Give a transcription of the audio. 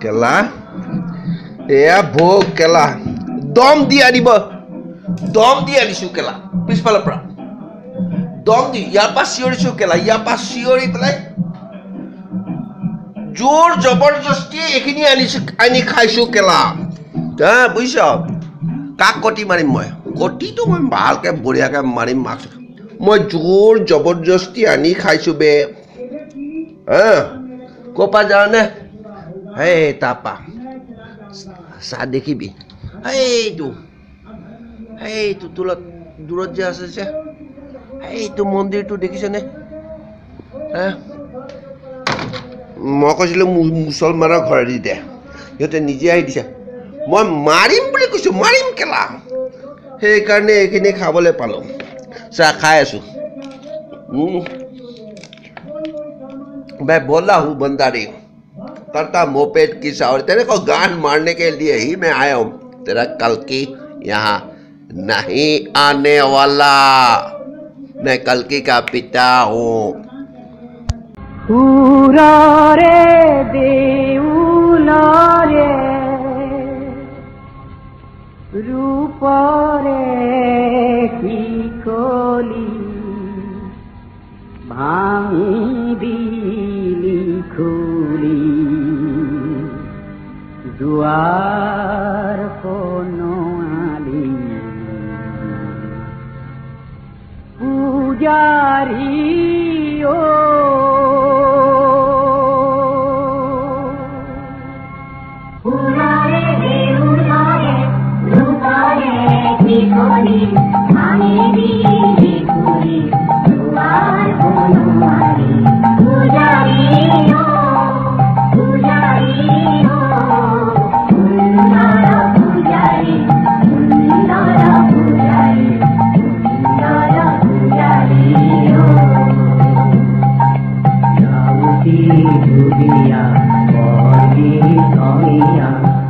কেলা এয়া ভোগ কেলা দম দি আনিব দম দি আনিছোঁ কেলা পিছফালৰ পৰা দম দি ইয়াৰ পৰা চিঞৰিছোঁ কেলা ইয়াৰ পৰা চিঞৰি পেলাই জোৰ জবৰদস্তি এইখিনি আনি খাইছোঁ কেলা হা বুজিছ কাক কটি মাৰিম মই কটিটো মই ভালকৈ বঢ়িয়াকৈ মাৰিম মাছ মই জোৰ জবৰদস্তি আনি খাইছোঁ বে হা ক'ৰ পৰা যাওঁনে সেই তাৰপা চাহ দেখিবি সেইটো তোলত দূৰত যে আছে যে এইটো মন্দিৰটো দেখিছেনে মই কৈছিলোঁ মুছলমানৰ ঘৰেদি দে সিহঁতে নিজে আহি দিছে মই মাৰিম বুলি কৈছোঁ মাৰিম কেলা সেইকাৰণে এইখিনি খাবলৈ পালোঁ চাহ খাই আছোঁ भाई बोला हूँ बंदारी करता मोपेड की सावर तेरे को गान मारने के लिए ही मैं आया हूँ तेरा कल की यहाँ नहीं आने वाला मैं कल की का पिता हूँ দুয়ার কোনালি পূজারি ও পুরারে দেউলারে রূপারে কি করি আমি দিলি করি দুয়ার কোনালি পূজারি ও Julia,